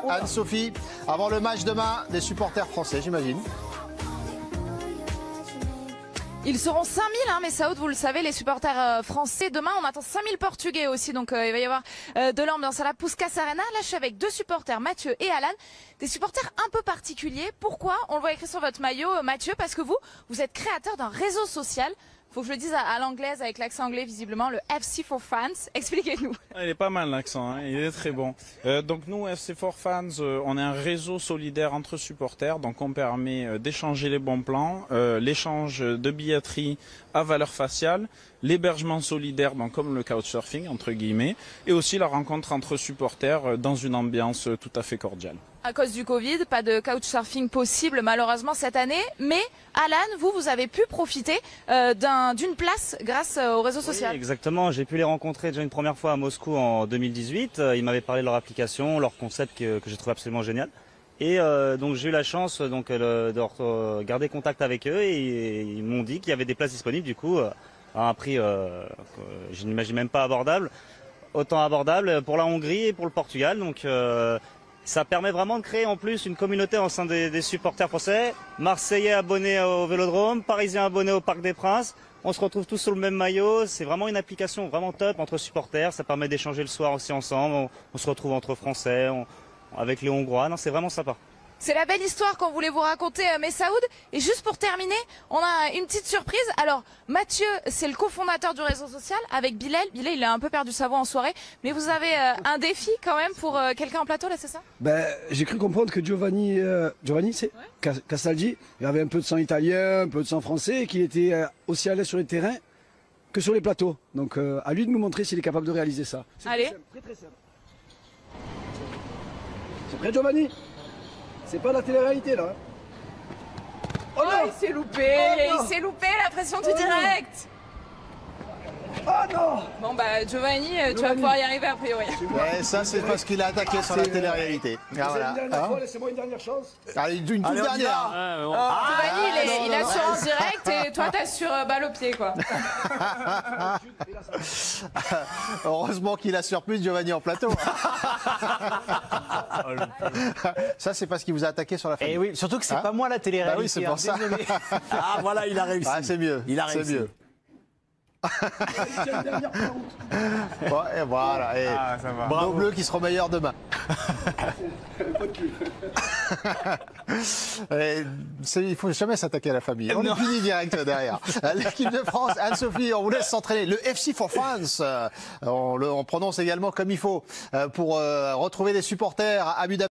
Anne-Sophie, avant le match demain des supporters français, j'imagine. Ils seront 5000, Messaoud, vous le savez, les supporters français. Demain, on attend 5000 Portugais aussi, donc il va y avoir de l'ambiance à la Puskás Arena. Là, je suis avec deux supporters, Mathieu et Alan. Des supporters un peu particuliers. Pourquoi? On le voit écrit sur votre maillot, Mathieu, parce que vous êtes créateur d'un réseau social. Faut que je le dise à l'anglaise, avec l'accent anglais visiblement, le FC for Fans. Expliquez-nous. Il est pas mal l'accent, il est très bon. Donc nous, FC for Fans, on est un réseau solidaire entre supporters, donc on permet d'échanger les bons plans, l'échange de billetterie à valeur faciale, l'hébergement solidaire, donc comme le couchsurfing entre guillemets, et aussi la rencontre entre supporters dans une ambiance tout à fait cordiale. À cause du Covid, pas de couchsurfing possible malheureusement cette année, mais Alan, vous avez pu profiter d'une place grâce au réseau social. Oui, exactement, j'ai pu les rencontrer déjà une première fois à Moscou en 2018. Ils m'avaient parlé de leur application, leur concept que j'ai trouvé absolument génial. Et donc j'ai eu la chance de garder contact avec eux et ils m'ont dit qu'il y avait des places disponibles du coup à un prix que je n'imagine même pas abordable, autant abordable pour la Hongrie et pour le Portugal. Donc ça permet vraiment de créer en plus une communauté au sein des supporters français, Marseillais abonnés au Vélodrome, Parisiens abonnés au Parc des Princes. On se retrouve tous sur le même maillot. C'est vraiment une application vraiment top entre supporters. Ça permet d'échanger le soir aussi ensemble. On se retrouve entre Français, avec les Hongrois. Non, c'est vraiment sympa. C'est la belle histoire qu'on voulait vous raconter, Messaoud. Et juste pour terminer, on a une petite surprise. Alors, Mathieu, c'est le cofondateur du réseau social avec Bilal. Bilal, il a un peu perdu sa voix en soirée. Mais vous avez un défi quand même pour quelqu'un en plateau, là, c'est ça? J'ai cru comprendre que Giovanni c'est Castaldi, il avait un peu de sang italien, un peu de sang français, et qu'il était aussi à l'aise sur les terrains que sur les plateaux. Donc, à lui de nous montrer s'il est capable de réaliser ça. Allez. Très très simple. C'est prêt, Giovanni? C'est pas la télé-réalité là. Oh non, il s'est loupé, il s'est loupé, la pression du direct. Oh non. Bon bah Giovanni, tu vas pouvoir y arriver a priori. Et ça, c'est parce qu'il a attaqué sur la télé-réalité. Laissez-moi une dernière chance. Allez, une toute dernière. Giovanni, il assure en direct et toi t'assures balle au pied quoi. Heureusement qu'il assure plus Giovanni en plateau. Ça, c'est parce qu'il vous a attaqué sur la famille. Et oui, surtout que c'est pas moi la télé-réalité. Bah oui, c'est pour ça. Désolé. Ah voilà, il a réussi. Ah, c'est mieux. Il a réussi. C'est mieux. Bon, et voilà. Et nos bleus qui seront meilleurs demain. Il faut jamais s'attaquer à la famille. On est puni direct derrière. L'équipe de France, Anne-Sophie, on vous laisse s'entraîner. Le FC for Fans, on prononce également comme il faut pour retrouver des supporters à Abu Dhabi.